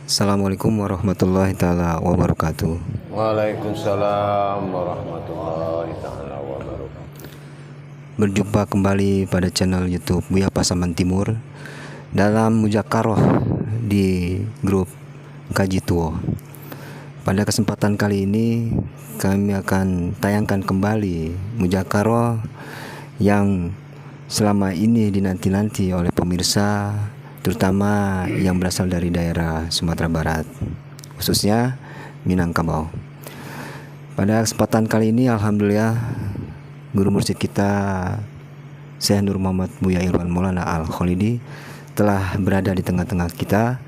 Assalamualaikum warahmatullahi taala wabarakatuh. Waalaikumsalam warahmatullahi taala wabarakatuh. Berjumpa kembali pada channel YouTube Buya Pasaman Timur dalam Mujakaroh di grup Kaji Tuo. Pada kesempatan kali ini kami akan tayangkan kembali Mujakaroh yang selama ini dinanti-nanti oleh pemirsa, terutama yang berasal dari daerah Sumatera Barat, khususnya Minangkabau. Pada kesempatan kali ini alhamdulillah guru mursyid kita Syekh Nur Muhammad Buya Irwan Maulana Al-Khalidi telah berada di tengah-tengah kita.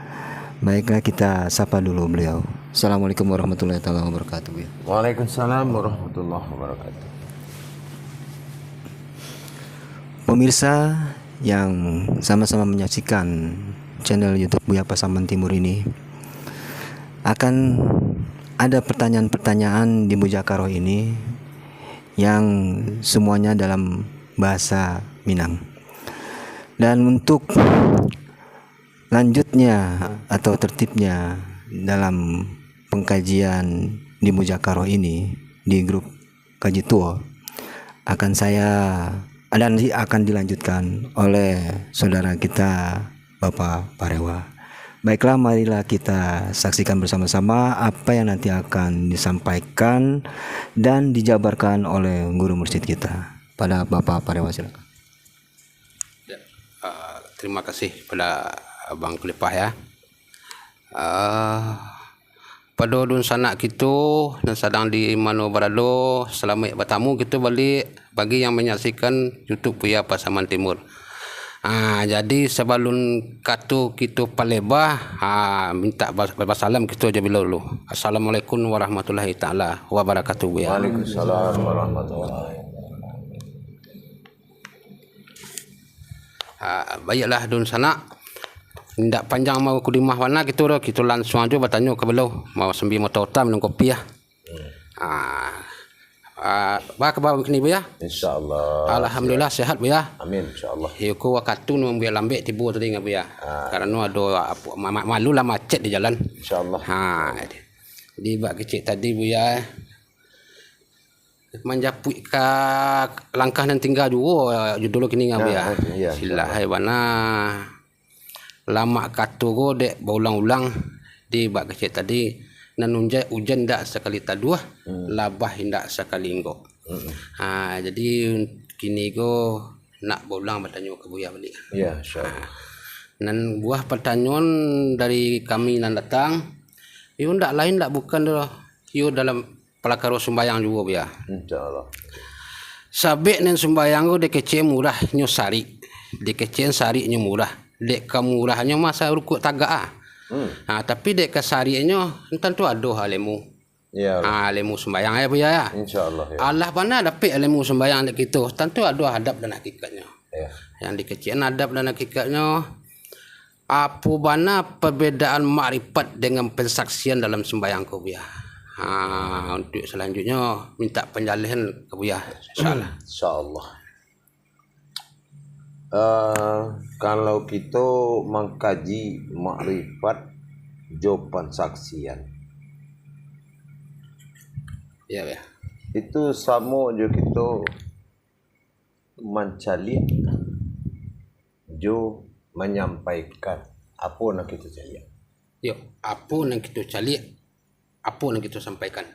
Baiklah, kita sapa dulu beliau. Assalamualaikum warahmatullahi wabarakatuh, Buya. Waalaikumsalam warahmatullahi wabarakatuh. Pemirsa yang sama-sama menyaksikan channel YouTube Buya Pasaman Timur ini, akan ada pertanyaan-pertanyaan di Mujakaroh ini yang semuanya dalam bahasa Minang. Dan untuk lanjutnya atau tertibnya dalam pengkajian di Mujakaroh ini di grup Kaji Tuo akan dilanjutkan oleh saudara kita Bapak Parewa. Baiklah, marilah kita saksikan bersama-sama apa yang nanti akan disampaikan dan dijabarkan oleh guru mursyid kita. Pada Bapak Parewa, silakan. Ya, terima kasih pada Abang Kelipah ya. Pada dun sanak kita dan sedang di Mano Barado, selamat bertamu kita balik bagi yang menyaksikan YouTube Buya Pasaman Timur. Jadi sebelum kata kita palebah, minta bersalam kita je dulu. Assalamualaikum warahmatullahi taala wabarakatuh Buya. Waalaikumsalam warahmatullahi wabarakatuh. Baiklah dun sanak. Tidak panjang mau kudimah warna kita langsung aja bertanya ke beliau. Mau sambil mau tahu minum kopi ya. Ba ke bawah kini Buya? Insyaallah. Alhamdulillah sehat Buya. Amin insyaallah. Yuko waktu nu Buya lambe tibu tadi ngah Buya. Karena ada malu lah macet di jalan. Insyaallah. Jadi bak kecil tadi Buya menjapui ke langkah nan tinggal juga judul kini ngah Buya. Silah hai bana. Lama kata go dek berulang-ulang di bak kecil tadi nan hujan dak sekali tadua labah hindak sekali enggo. Jadi kini go nak berulang bertanya ke Buya balik. Ya insyaallah. Nan buah pertanyaan dari kami nan datang yo ndak lain ndak bukan dah yo dalam pelakaro sembayang juga Buya. Insyaallah. Sabek nan sembayang go dek kecil murah nyo sari. Dek kecil sari nyo murah. Dek kemurahnya masa rukuk tagak tapi dek kasarinya tentu ada halemu. Ya. Halemu sembayang ya Buya ya. Insyaallah ya. Allah mana dapat halemu sembayang dek kita. Tentu ada hadap dan hakikatnya. Ya. Yang dikecian hadap dan hakikatnya. Apa bana perbedaan makrifat dengan pensaksian dalam sembayang ke Buya. Untuk selanjutnya minta penjelasan ke Buya insyaallah. Insyaallah. Kalau kita mengkaji makrifat jawaban saksian Ya. itu sama je kita mencari jo menyampaikan apa nak kita cari. Yo, apa yang kita cari, apa yang kita sampaikan.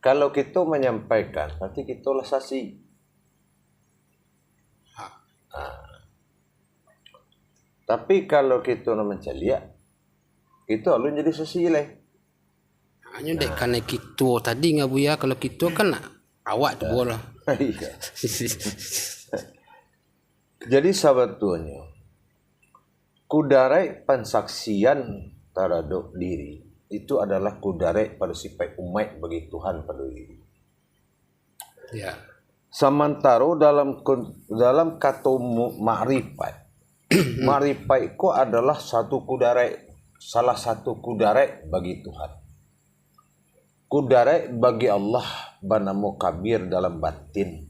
Kalau kita menyampaikan berarti kita lah saksi. Tapi kalau kita nak mencari, kita alun jadi saksi lah. Hanya dek karena kita tadi ngah Buya, kalau kita kan awak tu bola. Iya. Jadi sebetulnya kudarai pensaksian terhadap diri itu adalah kudarai pada sifat umat bagi Tuhan pada diri. Ya. Sementara dalam kata makrifat, makrifat itu adalah salah satu kudarai bagi Tuhan. Kudarai bagi Allah bernama kabir dalam batin,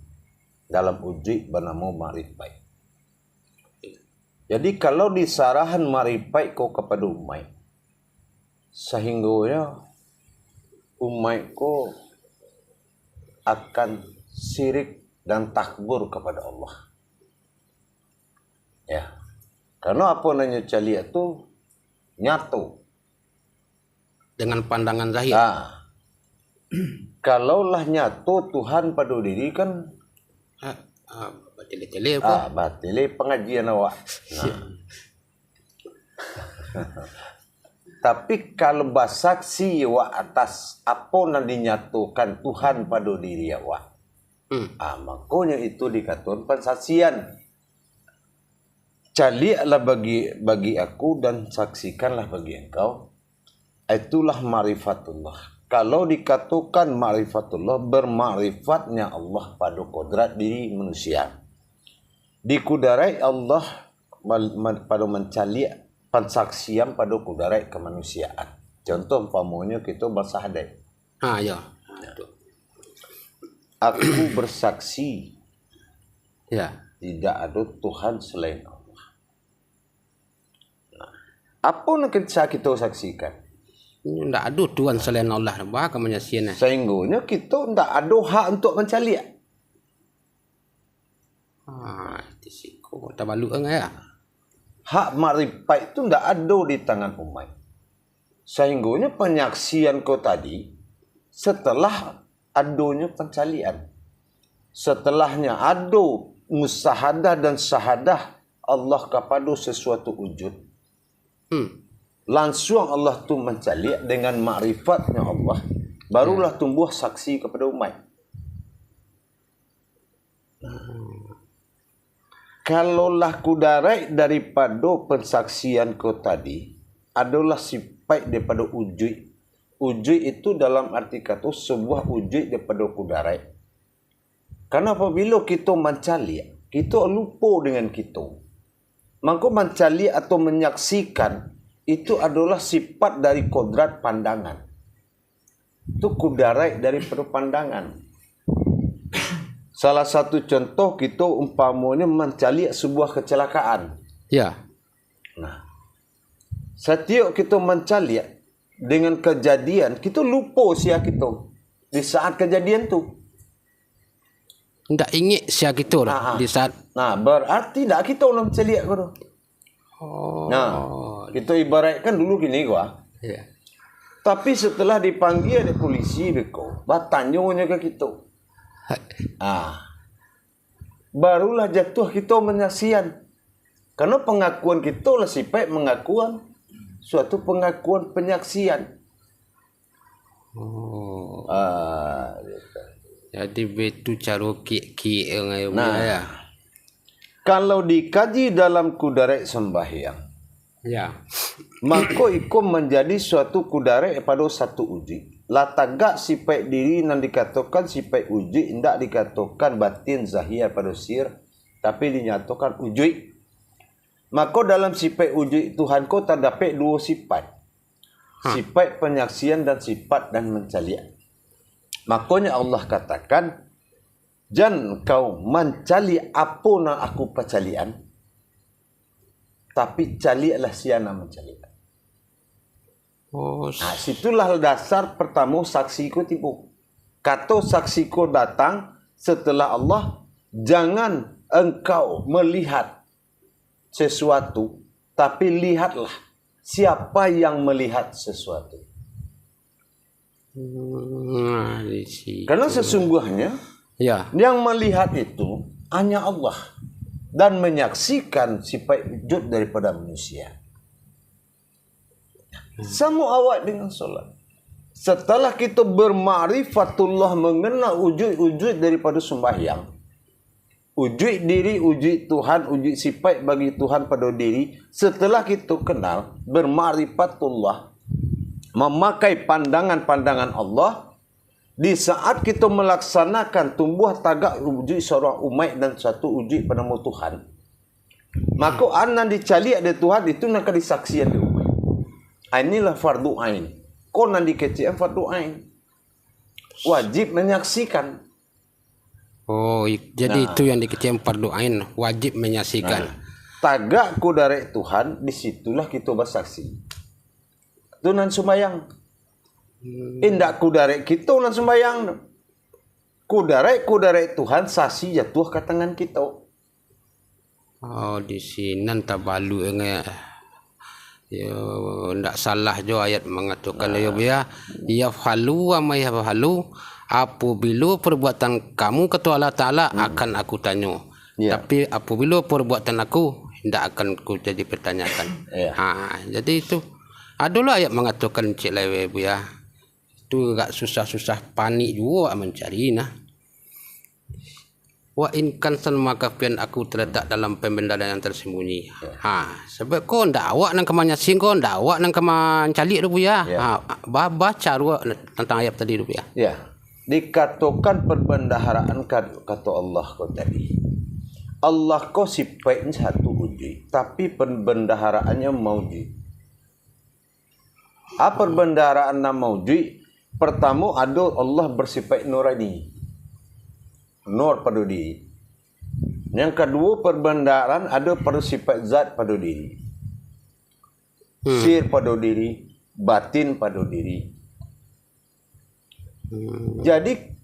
dalam wujud bernama makrifat. Jadi kalau disarahan marifat ko kepada umat, sehingga umat ko akan syirik dan takbur kepada Allah. Ya. Karena apa namanya calia itu nyatu dengan pandangan zahir. Nah, kalaulah nyatu Tuhan pada diri kan Batil-batil apa? batil pengajian awak. Nah. Tapi kalau bersaksi awak atas apa yang dinyatukan Tuhan pada diri awak, makanya itu dikatakan pensaksian. Caliaklah bagi aku dan saksikanlah bagi engkau. Itulah marifatullah. Kalau dikatakan marifatullah, bermarifatnya Allah pada kodrat diri manusia. Dikudarai Allah pada mencaliak pensaksian pada kudarai kemanusiaan. Contoh umpamanya kita bersahadat. Ya. Aku bersaksi Ya. tidak ada Tuhan selain Allah. Apa yang kita saksikan? Tidak ada Tuhan selain Allah. Bahkan menyaksikan. Sehingga kita tidak ada hak untuk mencaliak. Itu sih. Kok tak baluk kan ya? Hak marifat itu tidak ada di tangan umat. Sehingga penyaksian kau tadi setelah adanya pencalian. Setelahnya ada musahadah dan syahadah Allah kepada sesuatu wujud. Langsung Allah tu mencaliak dengan makrifatnya Allah. Barulah tumbuh saksi kepada umat. Kalaulah kudarai daripada pensaksian kau tadi adalah sifat daripada wujud. Wujud itu dalam arti kata sebuah wujud daripada kudarai. Karena apabila kita mencaliak, kita lupa dengan kita. Maka mencaliak atau menyaksikan itu adalah sifat dari kodrat pandangan. Itu kudarai daripada pandangan. Salah satu contoh kita umpamanya mencaliak sebuah kecelakaan. Ya. Nah, setiap kita mencaliak dengan kejadian, kita lupa siapa kita di saat kejadian tu. Tidak ingat siapa kita di saat. Nah, berarti tak kita orang mencaliak kau tu. Nah, kita ibaratkan dulu gini gua. Ya. Tapi setelah dipanggil oleh polisi beko, bertanya ke kita. Barulah jatuh kita menyaksian. Karena pengakuan kita lah sifat mengakuan suatu pengakuan penyaksian. Gitu. Jadi betul cara ki dengan ya. Kalau dikaji dalam kudarai sembahyang, ya, maka ikut menjadi suatu kudarai pada satu uji. Latagak sifat diri yang dikatakan sifat uji, tidak dikatakan batin zahir pada sir, tapi dinyatakan uji. Maka dalam sifat uji Tuhan kau terdapat dua sifat. Sifat penyaksian dan sifat dan mencaliak. Makanya Allah katakan, jangan kau mencali apa yang aku percalian, tapi caliaklah siapa mencalian. Situlah dasar pertama saksiku tipu. Kata saksiku datang setelah Allah, jangan engkau melihat sesuatu, tapi lihatlah siapa yang melihat sesuatu. Karena sesungguhnya yang melihat itu hanya Allah dan menyaksikan sifat wujud daripada manusia. Sama awak dengan solat. Setelah kita berma'rifatullah mengenal wujud-wujud daripada sembahyang, wujud diri, wujud Tuhan, wujud sifat bagi Tuhan pada diri, setelah kita kenal berma'rifatullah, memakai pandangan-pandangan Allah, di saat kita melaksanakan tumbuh tagak wujud seorang umat dan satu wujud penemu Tuhan, maka anak dicaliak dari Tuhan itu nak disaksikan di umat. Inilah fardu ain. Kau nak dikecian fardu ain. Wajib menyaksikan. Jadi itu yang dikecian fardu ain, wajib menyaksikan. Tagak ku darek Tuhan, disitulah kita bersaksi. Itu nan sembayang. Indak ku darek kita nan sembayang. Ku darek Tuhan, saksi jatuh ke tangan kita. Oh, di sini tak balu enggak. Yo, ndak salah jo ayat mengatakan yo ya falu wa ma yafalu, apabila perbuatan kamu kata Allah Taala akan aku tanya. Tapi apabila perbuatan aku ndak akan ku jadi pertanyakan. Jadi itu adalah ayat mengatakan cik lewe bu ya. Itu agak susah-susah panik juga mencari nah. Wa in kansan maka pian aku terletak dalam pembenaran yang tersembunyi. Sebab kau ndak awak nang kemanya sing kau ndak awak nang keman calik tu ya. Baca dua tentang ayat tadi tu ya. Ya. Dikatakan perbendaharaan kata Allah kau tadi. Allah kau sifatnya satu wujud, tapi perbendaharaan maujud. Apa perbendaharaan maujud? Pertama ada Allah bersifat nurani. Nur pada diri. Yang kedua, perbendaharaan ada pada sifat zat pada diri. Sir pada diri, batin pada diri. Jadi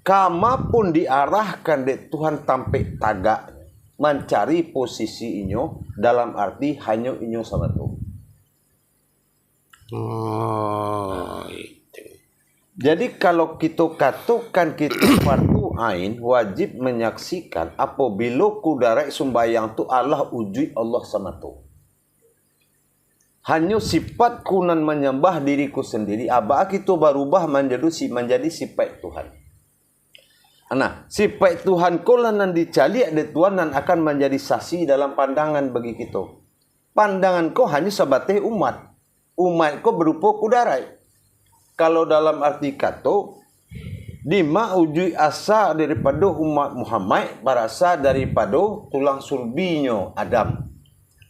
kama pun diarahkan di Tuhan tampik tagak mencari posisi inyo dalam arti hanya inyo sama tu. Jadi kalau kita katakan kita fardu ain wajib menyaksikan apabila ku darek sembahyang tu Allah wujud Allah sama tu. Hanya sifat kunan menyembah diriku sendiri, abah kita berubah menjadi sifat Tuhan. Nah, sifat Tuhan ko nan dicaliak de Tuhan dan akan menjadi saksi dalam pandangan bagi kita. Pandangan ko hanya sebatas umat. Umat ko berupa kudarai. Kalau dalam arti kata, dima wujud asa daripada umat Muhammad berasal daripada tulang sulbinya Adam.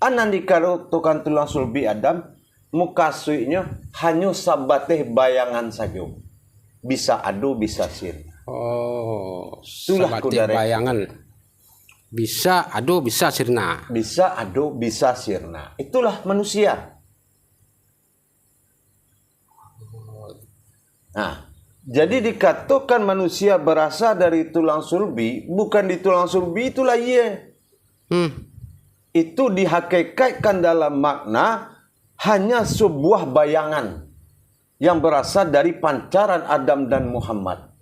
Anan dikatakan tulang sulbi Adam, muka suinya hanya sabateh bayangan saja. Bisa adu, bisa sir. Itulah sabateh bayangan. Bisa adu, bisa sirna. Bisa adu, bisa sirna. Itulah manusia. Nah, jadi dikatakan manusia berasal dari tulang sulbi, bukan di tulang sulbi itulah ia. Itu dihakikatkan dalam makna hanya sebuah bayangan yang berasal dari pancaran Adam dan Muhammad.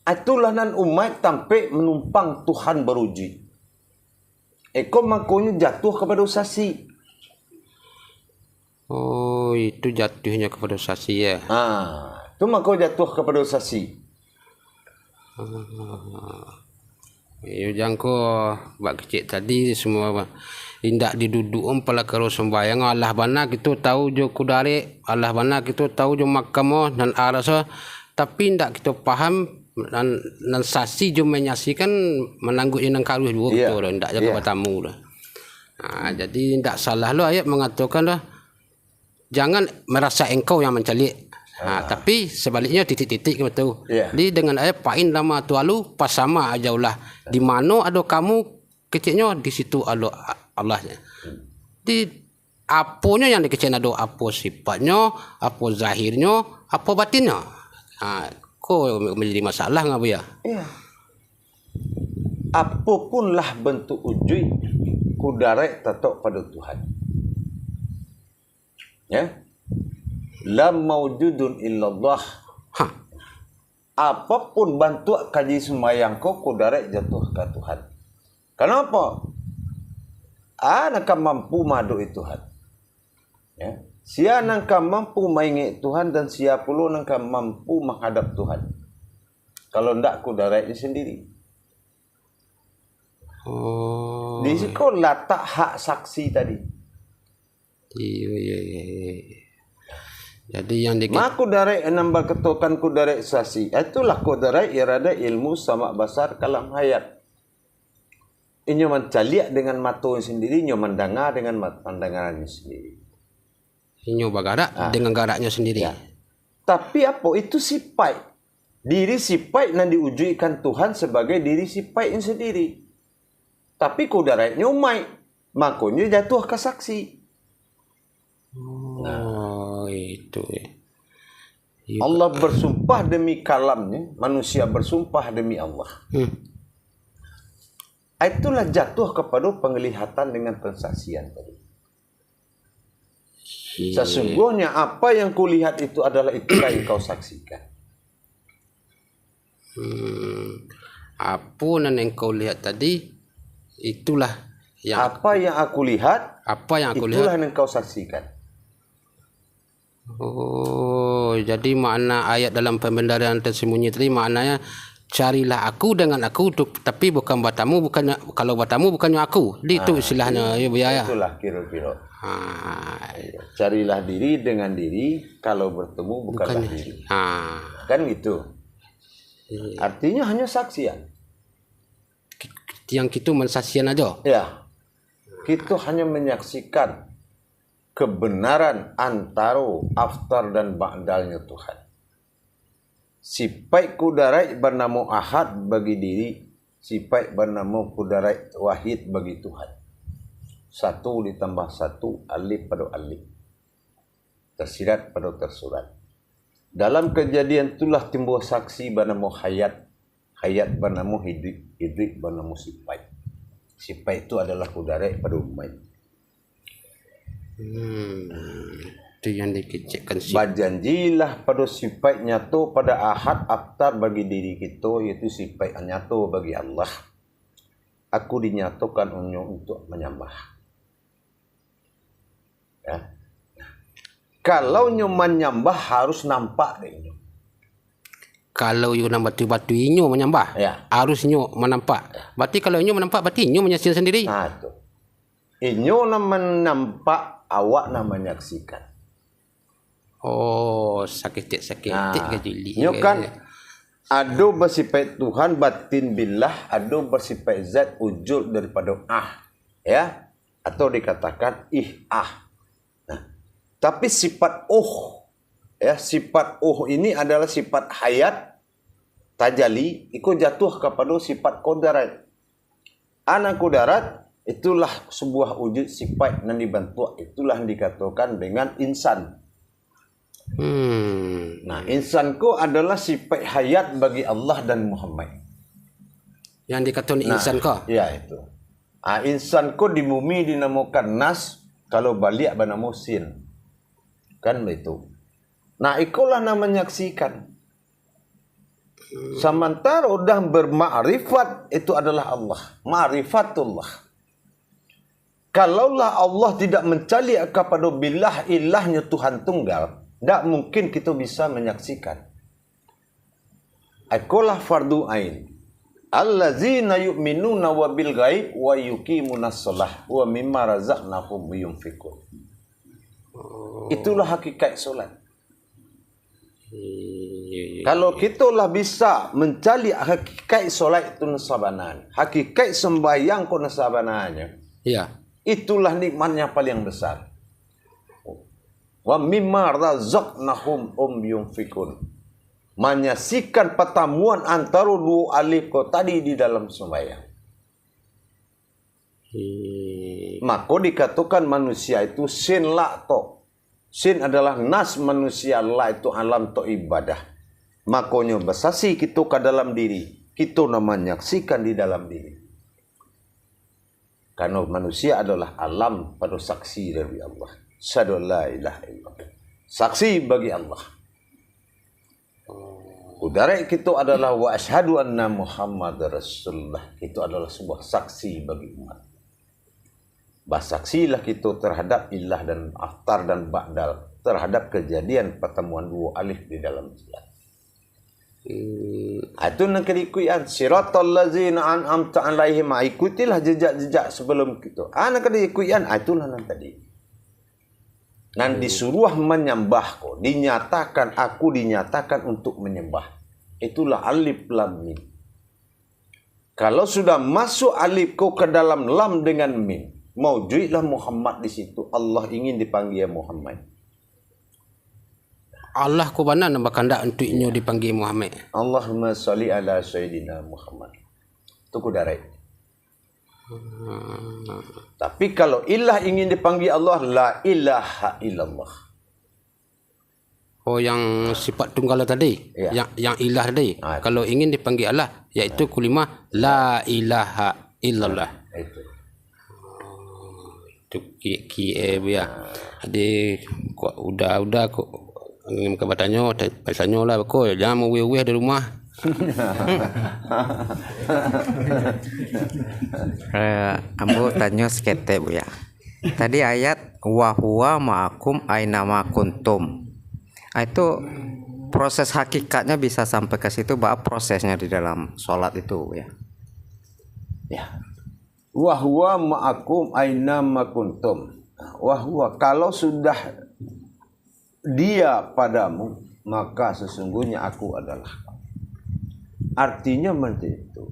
Itulah nan umat sampai menumpang Tuhan berwujud. Eko makanya jatuh kepada sasi. Oh, itu jatuhnya kepada sasi ya. Itu maka jatuh kepada sasi. Ya jangko bak kecil tadi semua indak diduduk pala karo sembayang Allah bana kita tahu jo kudare Allah bana kita tahu jo makamo dan arasa tapi indak kita paham dan sasi jo menyaksikan menanggut yang karuh dua kita indak jaga bertamu dah. Jadi indak salah lo ayat mengatakan dah jangan merasa engkau yang mencalik. Tapi sebaliknya titik-titik betul. Jadi dengan ayat pain lama tualu pas sama aja ulah. Di mana ada kamu kecilnya di situ ada Allahnya. Di apanya yang dikecil ada apa sifatnya, apa zahirnya, apa batinnya. Kok menjadi masalah ngapa ya? Iya. Apapunlah bentuk wujud kudarek tetap pada Tuhan. Ya. Lam maujudun illallah. Apapun bantu kaji sembahyang kau kudarek jatuh ke Tuhan. Kenapa? Nak mampu madu Tuhan. Ya. Sia nangka mampu maingi Tuhan dan sia pula nangka mampu menghadap Tuhan. Kalau ndak kudareknya sendiri. Di situ letak hak saksi tadi. Iya. Jadi yang mak kudarek nambah ketukan kudarek sasi. Itulah kudarek irada ilmu sama basar kalam hayat. Inyo mencaliak dengan mata sendiri, inyo mendengar dengan pandangannya sendiri. Inyo bergerak dengan geraknya sendiri. Ya. Tapi apa itu sifat? Diri sifat yang diwujudkan Tuhan sebagai diri sifatnya sendiri. Tapi kudarat nyumai, makanya jatuh ke saksi. Oh, itu. Allah bersumpah demi kalamnya, manusia bersumpah demi Allah. Itulah jatuh kepada penglihatan dengan pensaksian tadi. Sesungguhnya apa yang kulihat itu adalah itulah yang kau saksikan. Apa yang kau lihat tadi, itulah yang Apa yang aku lihat, itulah yang kau saksikan. Oh, jadi makna ayat dalam pembenaran tersembunyi tadi maknanya carilah aku dengan aku, tapi bukan batamu, bukannya kalau batamu bukannya aku. Itu istilahnya ya Buya ya. Itulah kira-kira. Carilah diri dengan diri, kalau bertemu bukanlah diri. Kan gitu. Artinya hanya saksian. Yang kita mensaksian aja. Ya. Kita hanya menyaksikan kebenaran antara aftar dan ba'dalnya Tuhan. Sifat kudarat bernama Ahad bagi diri, sifat bernama kudarat Wahid bagi Tuhan. 1 ditambah 1, alif pada alif. Tersirat pada tersurat. Dalam kejadian itulah timbul saksi bernama Hayat, Hayat bernama Hidup, Hidup bernama sifat. Sifat itu adalah kudarat pada umat. Itu yang dikecekkan Berjanjilah pada sifat nyata pada Ahad aftar bagi diri kita, iaitu sifat nyata bagi Allah. Aku dinyatakan untuk menyembah. Ya. Kalau nyo menyembah harus nampak deh. Kalau you nak batu-batu inyo menyembah, Ya. harus inyo menampak. Berarti kalau inyo menampak, berarti inyo menyaksikan sendiri. Itu. Inyo nak menampak, awak nak menyaksikan. Oh, sakit-sakit gajili. Nyo kan ada bersifat Tuhan batin billah, ada bersifat zat wujud daripada ya, atau dikatakan Nah, tapi sifat ya, sifat ini adalah sifat hayat tajali, ikut jatuh kepada sifat kudarat. Anak kudarat itulah sebuah wujud sifat yang dibentuk, itulah yang dikatakan dengan insan. Nah, insanku adalah sifat hayat bagi Allah dan Muhammad. Yang dikatakan insan kah? Ya, itu. Insanku di bumi dinamakan nas, kalau balik bernama sin. Kan begitu. Nah, ikulah nama menyaksikan. Sementara udah bermakrifat, itu adalah Allah. Ma'rifatullah. Kalaulah Allah tidak mencari kepada billah ilahnya Tuhan tunggal, tidak mungkin kita bisa menyaksikan. Ikulah fardu ain. Allazina yu'minuna wa bil ghaib wa yuqimunas shalah wa mimma razaqnahum yunfiqun. Itulah hakikat solat. Kalau kita lah bisa mencari hakikat solat itu nasabanan, hakikat sembahyang ko nasabananya, Ya. itulah nikmatnya paling besar. Wa mimma razaqnahum yunfikun. Menyaksikan pertemuan antara dua alif ko tadi di dalam sembahyang. Maka dikatakan manusia itu sin la to. Sin adalah nas manusia, la itu alam to ibadah. Makanya bersaksi kita ke dalam diri, kita menyaksikan di dalam diri. Karena manusia adalah alam pada saksi dari Allah. Syahadu la ilaha illallah. Saksi bagi Allah. Kudarat kita adalah wa asyhadu anna Muhammad Rasulullah. Itu adalah sebuah saksi bagi umat. Bersaksilah kita terhadap ilah dan aftar dan ba'dal, terhadap kejadian pertemuan dua alif di dalam salat. Itu nak ikutan siratal ladzina an'amta 'alaihim, ikutilah jejak-jejak sebelum kita. Nak ikutan itulah nan tadi. Nan disuruh menyembah ko, dinyatakan aku dinyatakan untuk menyembah. Itulah alif lam mim. Kalau sudah masuk alif ko ke dalam lam dengan mim, maujudlah Muhammad di situ. Allah ingin dipanggil Muhammad. Allah ko bana nak kandak untuk inyo dipanggil Muhammad. Allahumma salli ala sayyidina Muhammad. Itu kudarat. Tapi kalau ilah ingin dipanggil Allah, la ilaha illallah. Oh, yang sifat tunggal tadi, Ya. yang ilah tadi. Kalau ingin dipanggil Allah, yaitu kalimah la ilaha illallah. Itu. Itu kia ya. Jadi kok udah kok ngim ke batanyo, pasanyo lah kok jangan mau weh di rumah. Ambo tanya sekete Bu ya. Tadi ayat wa huwa ma'akum aina ma kuntum. Itu proses hakikatnya bisa sampai ke situ, bahwa prosesnya di dalam sholat itu ya. Ya. Wa huwa ma'akum aina ma kuntum. Wa huwa, kalau sudah dia padamu, maka sesungguhnya aku adalah. Artinya seperti itu.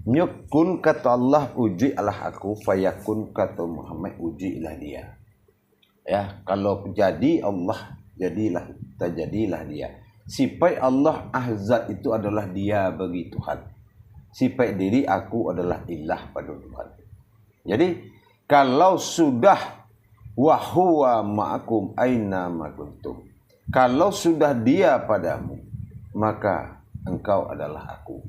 Nyukun kata Allah, uji Allah aku, fayakun kata Muhammad, ujilah dia. Ya, kalau jadi Allah, jadilah, terjadilah dia. Sifat Allah ahzat itu adalah dia bagi Tuhan. Sifat diri aku adalah ilah pada Tuhan. Jadi kalau sudah wahwa ma'akum aina ma kuntum, kalau sudah dia padamu, maka engkau adalah aku.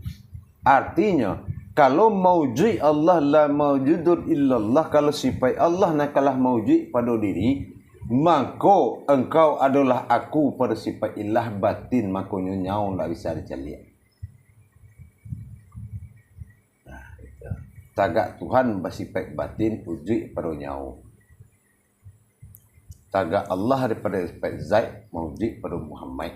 Artinya kalau maujud Allah la maujudun illallah, kalau sifat Allah nakalah maujud pada diri, maka engkau adalah aku pada sifat ilah batin, makanya nyau tak bisa dicaliak. Nah, itu. Tagak Tuhan bersifat batin wujud pada nyau. Tagak Allah daripada sifat zat wujud pada Muhammad.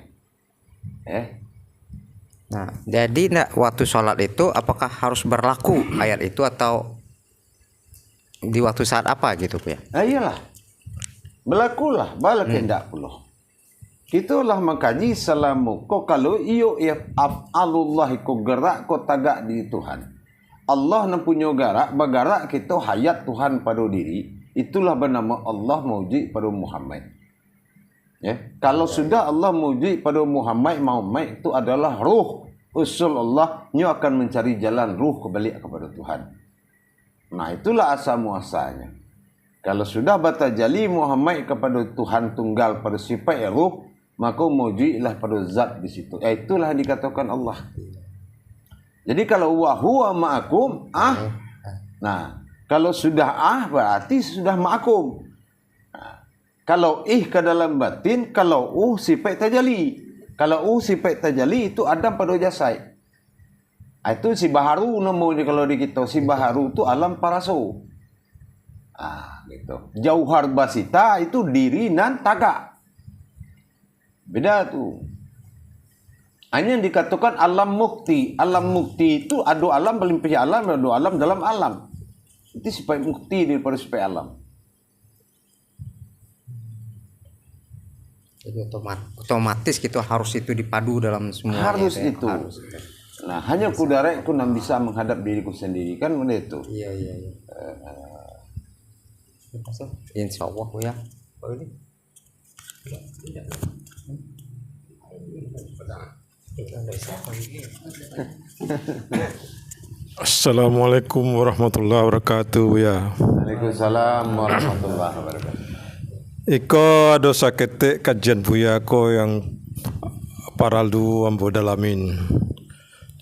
Nah, jadi waktu sholat itu apakah harus berlaku ayat itu atau di waktu saat apa gitu Bu ya? Iyalah. Berlakulah bala kehendak pula. Itulah makaji salamu ko kalau iyo af'alullah ko gerak ko tagak di Tuhan. Allah nan punya gerak, bergerak kita hayat Tuhan pada diri, itulah bernama Allah maujud pada Muhammad. Ya, kalau sudah Allah maujud pada Muhammad itu adalah ruh usul Allah, nyo akan mencari jalan ruh kembali kepada Tuhan. Nah, itulah asal muasalnya. Kalau sudah batajali Muhammad kepada Tuhan tunggal pada sifat ruh, maka mujizlah pada zat di situ. Itulah yang dikatakan Allah. Jadi kalau wa huwa ma'akum nah, kalau sudah berarti sudah ma'akum. Nah, kalau ke dalam batin, kalau sifat tajali. Kalau sifat tajali itu ada pada jasad. Itu si baharu namanya kalau di kita, si baharu itu alam paraso. Gitu. Jauhar basita itu diri nan taga. Beda tuh. Hanya yang dikatakan alam mukti. Alam mukti itu ada alam melimpahi alam, ada alam dalam alam. Itu sifat mukti daripada sifat alam. Jadi otomatis gitu harus itu dipadu dalam semua. Harus itu. Nah, hanya kudarek ku nan bisa menghadap diriku sendiri kan benda itu. Iya. Insya Allah ya. Assalamualaikum warahmatullahi wabarakatuh ya. Waalaikumsalam warahmatullahi wabarakatuh. Iko ada sakete kajian buya ko yang paraldu ambo dalamin.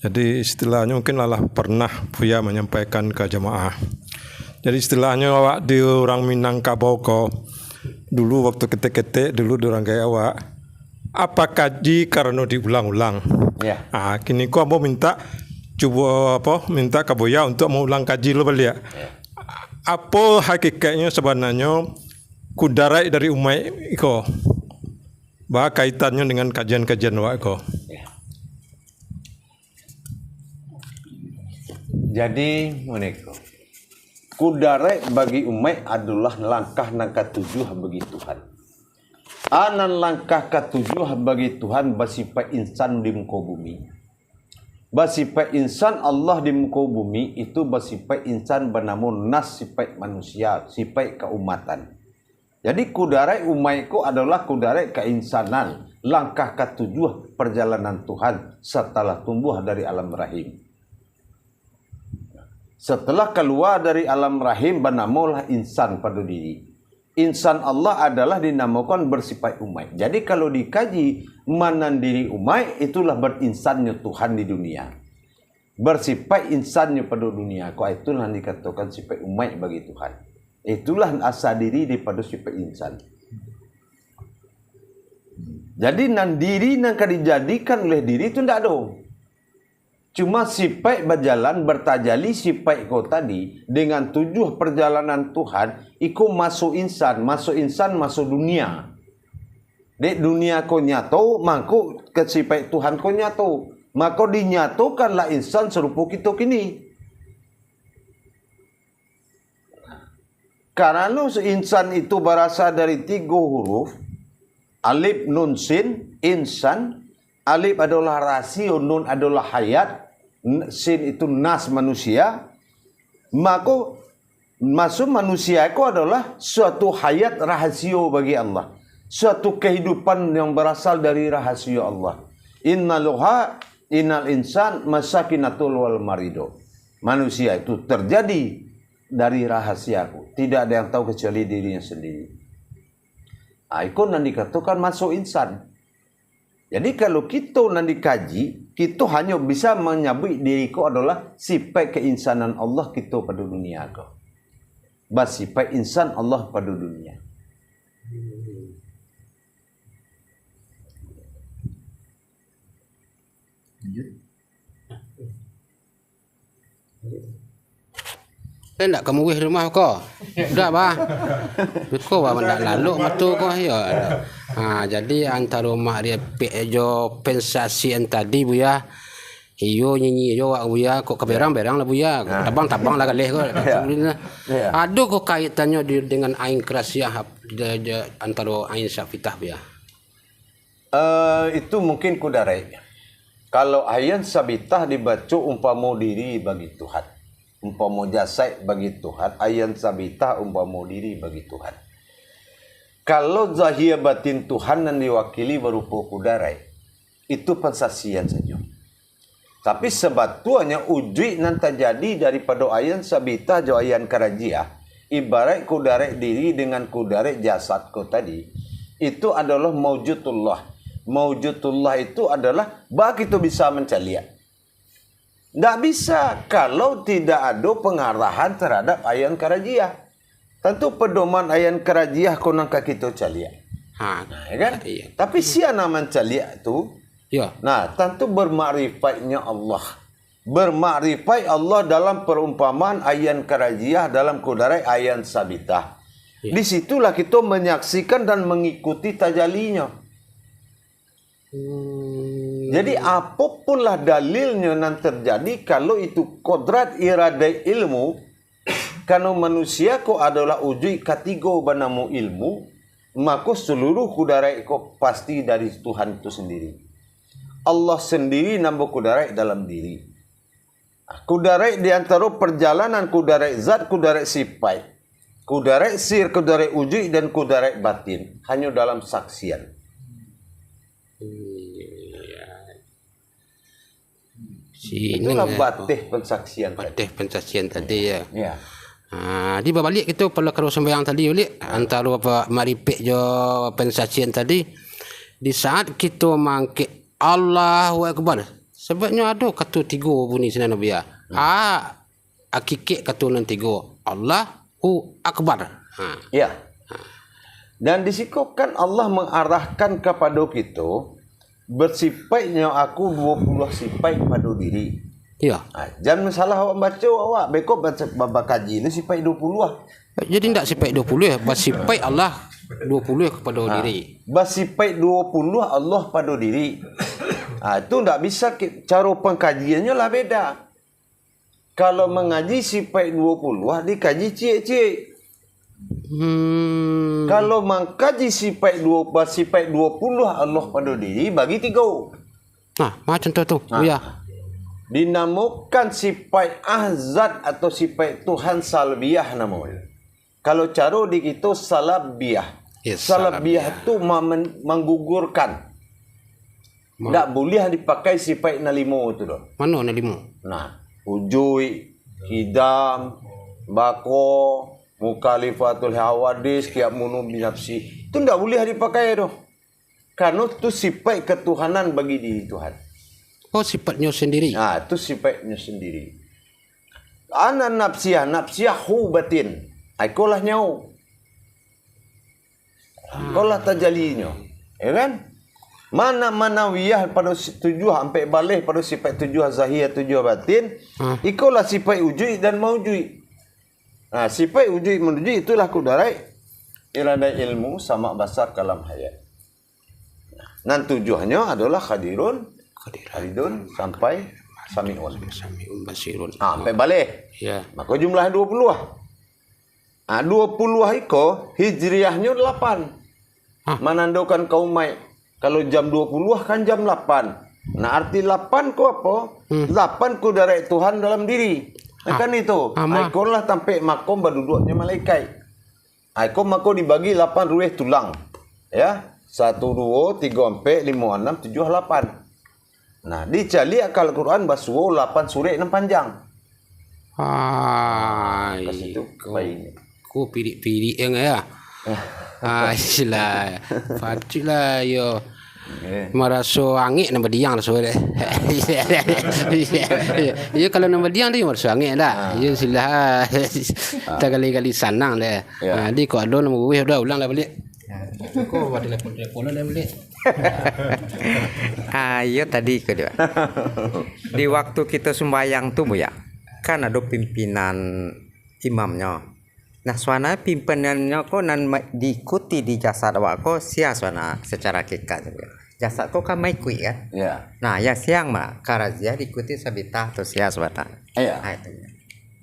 Jadi istilahnya mungkin lah pernah buya menyampaikan ke jamaah. Jadi istilahnya awak di orang Minangkabau ko dulu waktu ketek-ketek dulu di orang kayak awak apa kaji karena diulang-ulang. Ya. Kini ko ambo minta minta ke buya untuk mengulang kaji lo balik. Apa hakikatnya sebenarnya kudarai dari umat iko? Bah kaitannya dengan kajian-kajian awak ko. Jadi meneko kudarai bagi umat adalah langkah ketujuh bagi Tuhan. Anan langkah ketujuh bagi Tuhan bersifat insan di muka bumi. Bersifat insan Allah di muka bumi itu bersifat insan bernama nas, sifat manusia, sifat keumatan. Jadi kudarai umatku adalah kudarai keinsanan, langkah ketujuh perjalanan Tuhan setelah tumbuh dari alam rahim. Setelah keluar dari alam rahim, bernamalah insan pada diri. Insan Allah adalah dinamakan bersifat umai. Jadi kalau dikaji menandiri umai, itulah berinsannya Tuhan di dunia. Bersifat insannya pada dunia. Kau itulah dikatakan sifat umai bagi Tuhan. Itulah asal diri daripada sifat insan. Jadi nan diri nan dijadikan oleh diri itu tidak ada. Cuma sifat berjalan bertajali sifat kau tadi dengan tujuh perjalanan Tuhan, ikut masuk insan, masuk dunia. Di dunia kau nyato, maka ke sifat Tuhan kau nyato. Maka dinyatokanlah insan serupa kita kini. Karena insan itu berasal dari 3 huruf. Alif, nun, sin, insan. Alif adalah rasio, nun adalah hayat, sin itu nas manusia. Maka masuk manusia itu adalah suatu hayat rahasio bagi Allah. Suatu kehidupan yang berasal dari rahasia Allah. Innal insan masakinatul wal marido. Manusia itu terjadi dari rahasiaku. Tidak ada yang tahu kecuali dirinya sendiri. Itu nanti dikatakan masuk insan. Jadi kalau kita nanti kaji, kita hanya bisa menyebut diriku adalah sifat keinsanan Allah kita pada dunia kau. Bas sifat insan Allah pada dunia. Nak kamu wih rumah kau. Dah bah. Kau bah nak lalu matu kau ya. Jadi antara mak dia jo pensasian tadi buya. Iyo nyanyi jo wak buya kok keberang-berang lah buya. Tabang lah galih kau. Ada kok kaitannya dengan ain kerasiah antara ain syafitah buya. Itu mungkin kudarai. Kalau ain sabitah dibaca umpama diri bagi Tuhan. Umpama jasad bagi Tuhan, ayan sabitah umpama diri bagi Tuhan. Kalau zahir batin Tuhan yang diwakili berupa kudarai, itu pensasian saja. Tapi sebetulnya wujud yang terjadi daripada ayan sabitah jo ayan karajiah, ibarat kudarai diri dengan kudarai jasadku tadi, itu adalah maujudullah. Maujudullah itu adalah bagi itu bisa mencaliak. Tidak bisa kalau tidak ada pengarahan terhadap ayan karajiah. Tentu pedoman ayan karajiah konang kita calia. Ya kan? Iya. Tapi siapa mencaliak itu? Ya. Nah, tentu bermakrifatnya Allah. Bermakrifat Allah dalam perumpamaan ayan karajiah dalam kudarai ayan sabitah. Ya. Disitulah kita menyaksikan dan mengikuti tajalinya. Jadi apapunlah dalilnya yang terjadi kalau itu kodrat iradai ilmu, kalau manusia ko adalah wujud ketiga bernama ilmu, maka seluruh kudarai ko pasti dari Tuhan itu sendiri. Allah sendiri nambah kudarai dalam diri. Kudarai di antara perjalanan kudarai zat, kudarai sifat, kudarai sir, kudarai wujud dan kudarai batin hanya dalam saksian. Itulah batih pensaksian. Batih pensaksian tadi ya. Ya. Di balik itu kalau kalau sembahyang tadi ulik antara apa maripik jo pensaksian tadi di saat kita mangkit Allahu Akbar. Sebabnya ada kata 3 bunyi sana Nabi ya. Akikik kata nan 3 Allahu Akbar. Ya. Dan disiko kan Allah mengarahkan kepada kita bersifatnya aku 20 sifat pada diri. Ya. Jangan salah awak baca awak. Bekok baca kaji ni sifat 20 lah. Jadi tidak sifat 20 ya. Bersifat Allah 20 kepada diri. Bersifat 20 Allah pada diri. Itu tidak bisa cara pengkajiannya lah beda. Kalau mengaji sifat 20 dikaji cik-cik. Kalau mengkaji sifat 20 Allah pada diri bagi 3. Macam tu ya. Dinamakan sifat ahzat atau sifat Tuhan salbiyah namanya. Kalau cara di kita salabiyah. Yes, salabiyah itu menggugurkan. Tak boleh dipakai sifat nalimo itu doh. Mana nalimo? Nah, ujui, hidam, bako, mukhalifatul hawadis, kiab munu binafsi. Itu tidak boleh dipakai tu. Karena itu sifat ketuhanan bagi diri Tuhan. Oh, sifatnya sendiri. Itu sifatnya sendiri. Ana nafsiyah hubatin. Ikolah nyau. Ikolah tajalinya. Ya kan? Mana manawiyah pada tujuh sampai balik pada sifat tujuh zahir tujuh batin. Ikolah sifat wujud dan maujud. Sifat wujud menuju itulah kudarai irada ilmu sama basar kalam hayat. Dan tujuannya adalah khadirun sampai sami'un basirun. sampai balik. Ya. Maka jumlah 20 lah. 20 itu hijriahnya 8. Menandakan kaum mai. Kalau jam 20 kan jam 8. Nah arti 8 ku apa? 8 ku dari Tuhan dalam diri. Kan itu. Aikon lah sampai makom berduduknya malaikat. Aikon mako dibagi 8 ruih tulang. Ya. 1, 2, 3, 4, 5, 6, 7, 8. Nah, dicari akal Quran basuh 8 surat 6 panjang. Ke situ baiknya. Ku pirik-pirik yang ya. Sila. Patutlah yo. Maraso angin nama diang lah suara. Ya kalau nama diang dia maraso angin dah. Ya sila. Tak kali-kali sanang dah. Di kau ada nama gue dah ulang lah balik. Kau buat telepon dah balik. Ayo tadi kedua. Di waktu kita sembahyang tuh ya, kan ada pimpinan imamnya. Nah, suana pimpinannya kok nan diikuti di jasad awak kok sia suana secara hakikat. Jasad kok kan mai kui kan? Ya. Nah, ya siang mah karazia diikuti sabitah atau sia suana. Iya.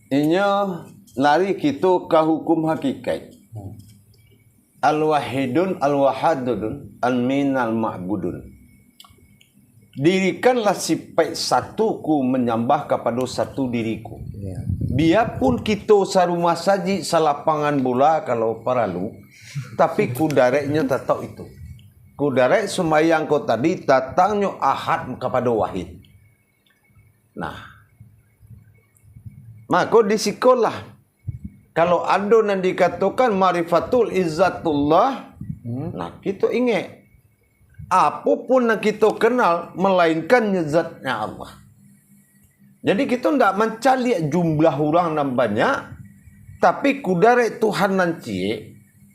Inya lari kita ke hukum hakikat. Al-wahidun al-wahadun al-minal ma'budun. Dirikanlah sifat satuku menyembah kepada satu diriku. Ya. Biarpun kita sarumah saji salapangan bola kalau paralu, tapi kudareknya tetap itu. Kudarek sembahyang kau tadi datangnya ahad kepada wahid. Nah, maka di sekolah kalau ada yang dikatakan marifatul izzatullah, nah kita ingat apapun yang kita kenal melainkan zatnya Allah. Jadi kita tidak mencari jumlah orang yang banyak, tapi kudarai Tuhan nanti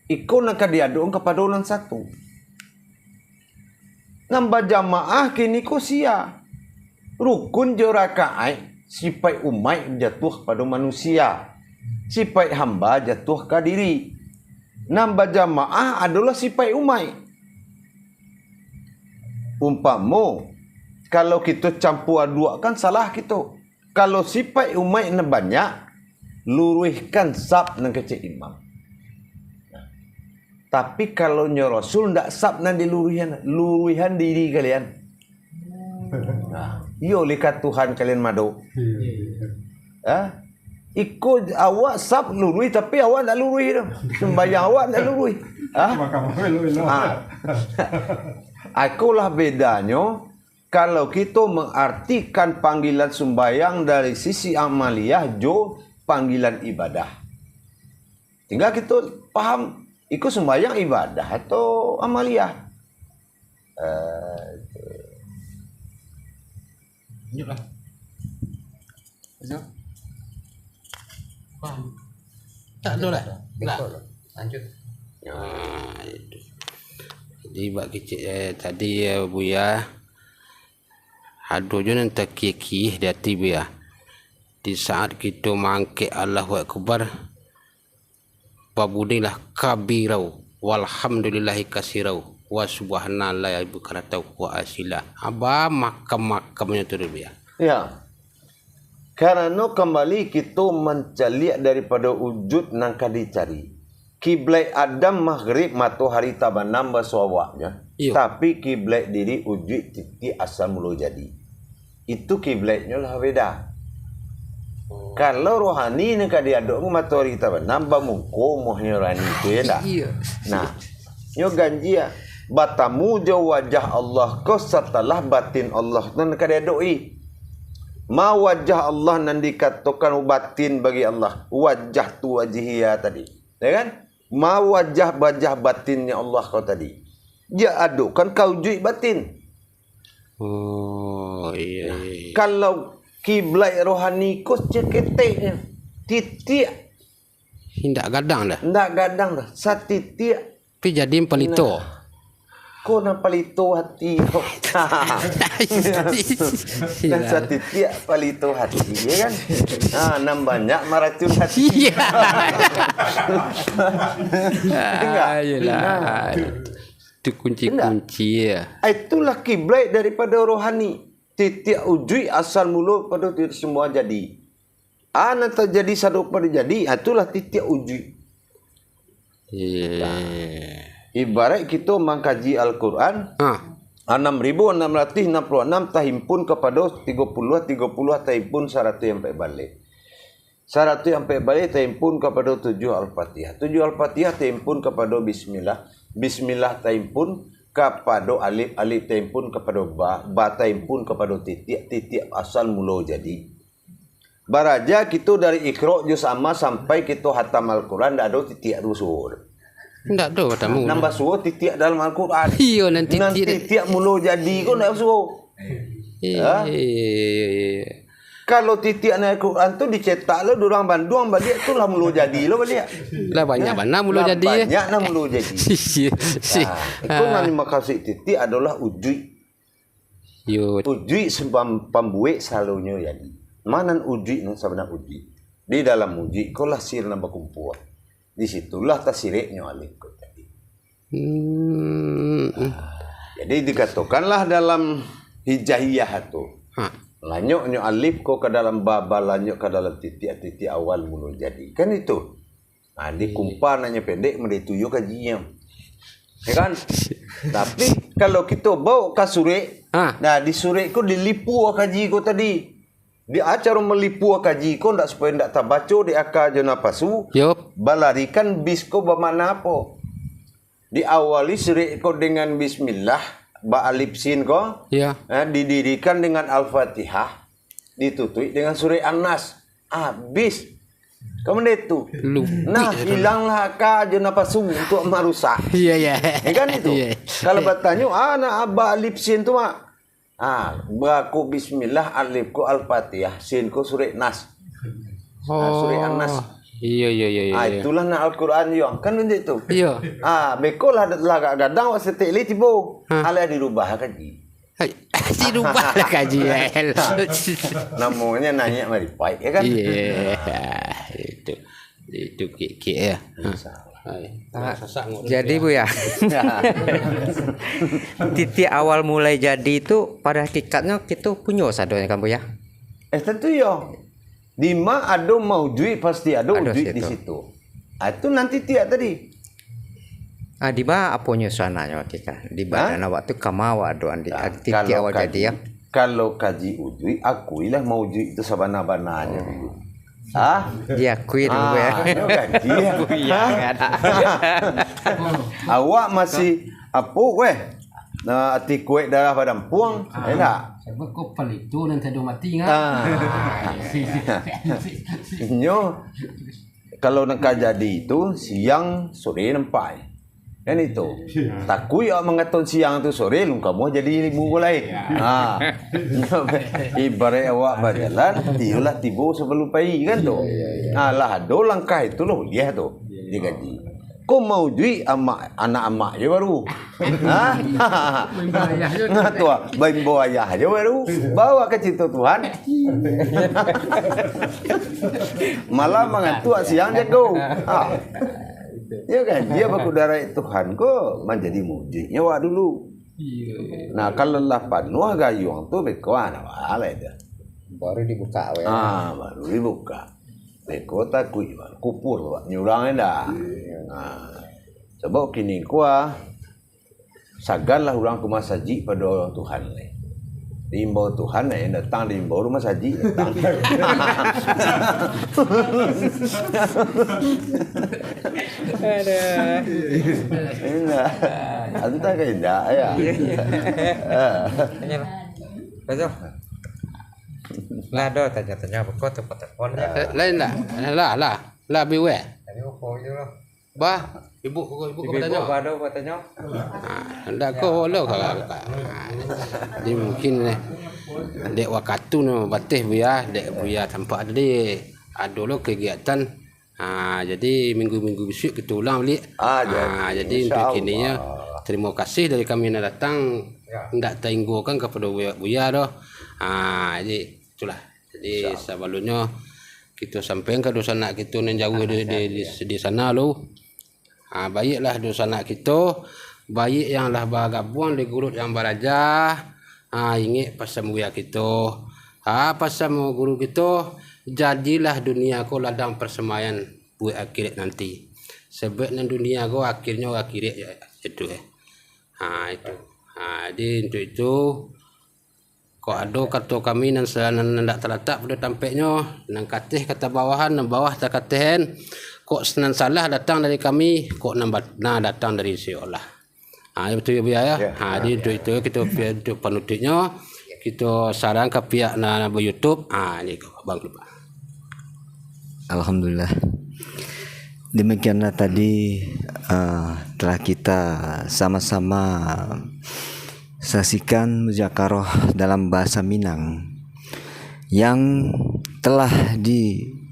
ikut nak diaduk kepada orang satu. Nambah jamaah kini kusia rukun jorakaai sifat umat jatuh pada manusia. Sifat hamba jatuh ke diri. Nambah jamaah adalah sifat umai. Umpamu, kalau kita campur aduakan salah kita. Kalau sifat umai na banyak, luruhkan sab nan kecil imam. Tapi kalau nyo Rasul ndak sab nan luruhan diri kalian. Nah, yo lihat Tuhan kalian madu. Ikut awak sab lurui tapi awak tak lurui tu. Sembahyang awak tak lurui. Akulah bedanya kalau kita mengartikan panggilan sembahyang dari sisi amaliyah jo panggilan ibadah. Tinggal kita paham ikut sembahyang ibadah atau amaliyah. Lanjutlah. Paham. Tak ada lah. Lanjut. Itu. Jadi bak kecil tadi Buya ada je nan takiki di hati Buya. Di saat kita mangkit Allahu Akbar pabudilah kabirau walhamdulillahi kasirau wa subhanallahi bukaratau wa asila. Aba makam-makamnya tu Buya. Ya. Karena kembali kita mencari daripada wujud nang dicari. Kiblat Adam maghrib matahari tabanam basawaknya. Tapi kiblat diri wujud titik asal mula jadi. Itu kiblatnya lah beda. Kalau rohani ni kad diaduk matahari tabanam bamungko mohnya rohani itu ya dah. Nah, nyo ganjia batamu jo wajah Allah ko setelah batin Allah nan kad diaduk Ma wajah Allah nan dikatakan batin bagi Allah. Wajah tu wajihia tadi. Ya kan? Ma wajah batinnya Allah kau tadi. Dia adukan kau wujud batin. Oh iya. Kalau kiblat rohani kau ceketeknya. Titik. Hindak gadang dah. Ndak gadang dah. Satitik. Tapi jadi pelito. Kau nak palito hati kau. Dan satitik palito hati, ya kan? Nam banyak meracun hati. Iya. Enggak? Ayolah. Itu kunci-kunci ya. Itulah kiblat daripada rohani. Titik ujui asal mula pada titik semua jadi. Ana terjadi satu pada jadi, itulah titik ujui. Iya. Ibarat kita mengkaji Al-Quran, 6.666 terhimpun kepada 30 terhimpun 100 sampai balik. 100 sampai balik terhimpun kepada 7 Al-Fatihah. 7 Al-Fatihah terhimpun kepada Bismillah. Bismillah terhimpun kepada alif, alif terhimpun kepada ba terhimpun kepada titik, titik asal mula jadi. Baraja kita dari Iqra' juz amma sampai kita hatam Al-Quran tak ada titik rusul. Enggak tahu katamu. Nambah suruh titik dalam Al-Quran. Iya nanti titik mula jadi kau nak suruh. Iya. Kalau titik Al-Quran tu dicetak lo orang Bandung balik tu lah mula jadi lo balik. Lah banyak mana mula jadi. Banyak nak mula jadi. Itu nanti maksud titik adalah ujui. Yo. Ujui sebab pembuat selalunya jadi. Mana ujui ni sebenarnya ujui. Di dalam ujui kau lah sir nak berkumpul. Di situlah tasiriknya alif kau tadi. Jadi dikatakanlah dalam hijaiyah tu. Lanyuknya alif kau ke dalam baba, lanyuk ke dalam titik-titik awal mula jadi. Kan itu. Dikumpar nanya pendek menituju kajinya. Ya kan? Tapi kalau kita bawa ke surik, nah di surik kau dilipu kaji kau tadi. Di acara melipu kaji kau ndak supaya ndak terbaca di akal jana pasu. Yup. Balarikan bis kau bermakna apa? Diawali surik kau dengan bismillah, ba alif sin kau. Ya. Didirikan dengan Al-Fatihah, ditutup dengan surah An-Nas. Habis. Kemudian itu. Nah, hilanglah akal jana pasu untuk merusak. Iya ya. Kan itu. Kalau bertanya, nak ba alif sin tu mak. Baku bismillah, alif ku Al-Fatihah, sin ku surah Nas. Surah An-Nas. Iya. Itulah nak Al-Quran yang kan begitu. Iya. Bekol ada gadang wak setek tibo. Ala dirubah kaji. Dirubah lah kaji. Namanya nanya mari baik ya kan? Iya. Itu kik ya. Jadi Bu ya, titik awal mulai jadi itu pada hakikatnya kita punya sadonya kan Bu ya? Tentu ya. Di ma ada maujud pasti ada wujud di situ. Itu nanti tiap tadi. Di ma apanya sananya kita? Di badan waktu kamawa doan di titik awal jadi ya. Kalau kaji wujud, akuilah maujud itu sabana-bananya. Diakui dulu ya. Awak masih apa weh? Hati kuek darah padam puang. Enak. Sebab kau pelito dan tak mati kan? Nyo. Kalau nak jadi itu siang sore nampak. Kan itu. Takui awak mengatur siang tu sore lu kamu jadi ibu lain. Ibarat awak berjalan, tiulah tibo sebelum pagi kan tu. Lah do langkah itu loh dia tu. Dia gaji. Kau mau duit anak amak je baru. Tua, bawa ayah je baru. Bawa ke situ Tuhan. Malah mengantuk siang jago. Ya kan, dia baku darah Tuhan ko menjadi mujizatnya wak dulu. Nah kalau lah panuh gayung tu bekuan awal itu. Baru dibuka we. Baru dibuka. Beko takui kupur wak nyurang dah. Sebab kini kuah saganlah orang ke masaji pada Tuhan ni. Diimbau Tuhan yang datang diimbau rumah saji datang. Entah ke indah ya. Betul. Lah do tanya-tanya apa kok telepon ya. Lain lah beware. Tadi kok itu loh. Bah, ibu kau tanya. Ibu bado tanya. Hendak kau lo kakak. Jadi mungkin dek waktu no batih buya, dek buya tampak tadi ada lo kegiatan. Jadi minggu-minggu besok kita ulang balik. Jadi untuk kininya terima kasih dari kami yang datang. Hendak tenggokan kepada buya doh. Jadi itulah. Jadi sebelumnya kita sampaikan ke dosa anak kita yang jauh di sana lo. Baiklah dosa anak kita, baik yang lah bergabung di guru yang beraja, ingat pasal buya kita, pasal guru kita, jadilah dunia ko ladang persemaian buat akhirat nanti. Sebabnya dunia ko akhirnya akhirat ya itu itu. Jadi untuk itu kok ada kata kami nan nak terletak pada tampaknya nang katih kata bawahan nang bawah tak katihan kok senan salah datang dari kami kok nah datang dari si Allah. Betul ya. Jadi untuk itu kita untuk penutupnya kita saran ke pihak na YouTube. Ni Bang Lupa. Alhamdulillah. Demikianlah tadi telah kita sama-sama saksikan muzakarah dalam bahasa Minang yang telah dibuka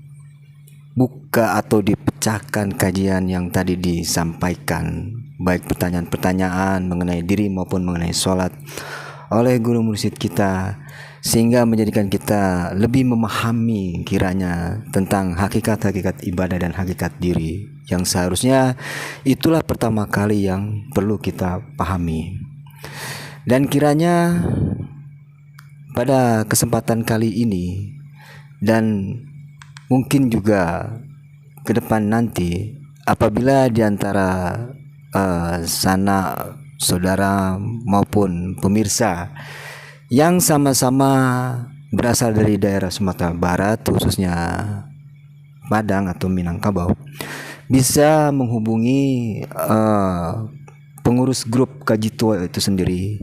atau dipecahkan kajian yang tadi disampaikan, baik pertanyaan-pertanyaan mengenai diri maupun mengenai sholat oleh guru mursyid kita, sehingga menjadikan kita lebih memahami kiranya tentang hakikat-hakikat ibadah dan hakikat diri yang seharusnya itulah pertama kali yang perlu kita pahami. Dan kiranya pada kesempatan kali ini dan mungkin juga ke depan nanti apabila di antara sana saudara maupun pemirsa yang sama-sama berasal dari daerah Sumatera Barat, khususnya Padang atau Minangkabau, bisa menghubungi pengurus grup Kaji Tua itu sendiri,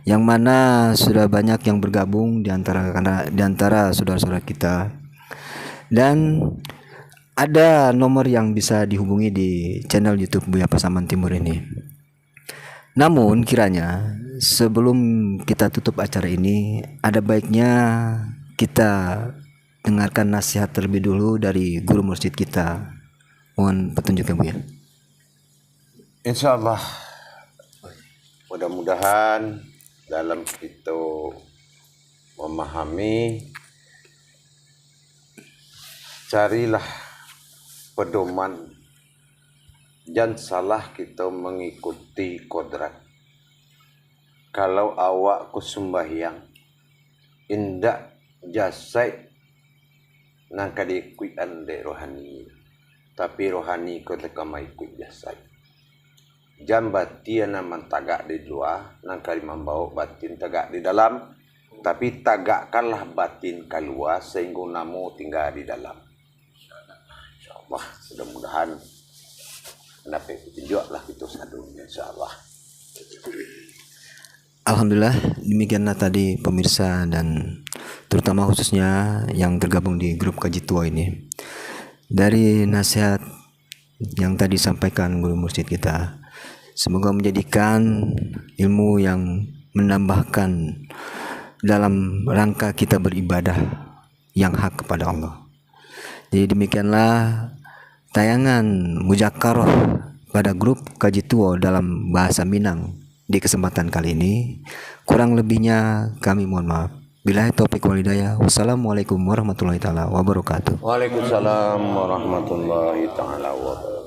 yang mana sudah banyak yang bergabung di antara saudara-saudara kita, dan ada nomor yang bisa dihubungi di channel YouTube Buya Pasaman Timur ini. Namun kiranya sebelum kita tutup acara ini, ada baiknya kita dengarkan nasihat terlebih dulu dari guru mursyid kita. Mohon petunjuknya Buya. Insyaallah, mudah-mudahan dalam kita memahami, carilah pedoman, jangan salah kita mengikuti kodrat. Kalau awak ku sembahyang indak jasai nang kadikui ande rohani, tapi rohani ko teka maikut jasai. Jam batin naman tagak di luar, nang kali membawa batin tagak di dalam, tapi tagakkanlah batin keluar sehingga namo tinggal di dalam. Insyaallah, mudah-mudahan dapat tunjuklah itu sadunya insyaallah. Alhamdulillah, demikianlah tadi pemirsa dan terutama khususnya yang tergabung di grup Kaji Tua ini. Dari nasihat yang tadi disampaikan guru mursyid kita, semoga menjadikan ilmu yang menambahkan dalam rangka kita beribadah yang hak kepada Allah. Jadi demikianlah tayangan muzakarah pada grup Kaji Tua dalam bahasa Minang di kesempatan kali ini. Kurang lebihnya kami mohon maaf. Billahi taufiq wal hidayah. Wassalamualaikum warahmatullahi taala wabarakatuh. Waalaikumsalam warahmatullahi taala wabarakatuh.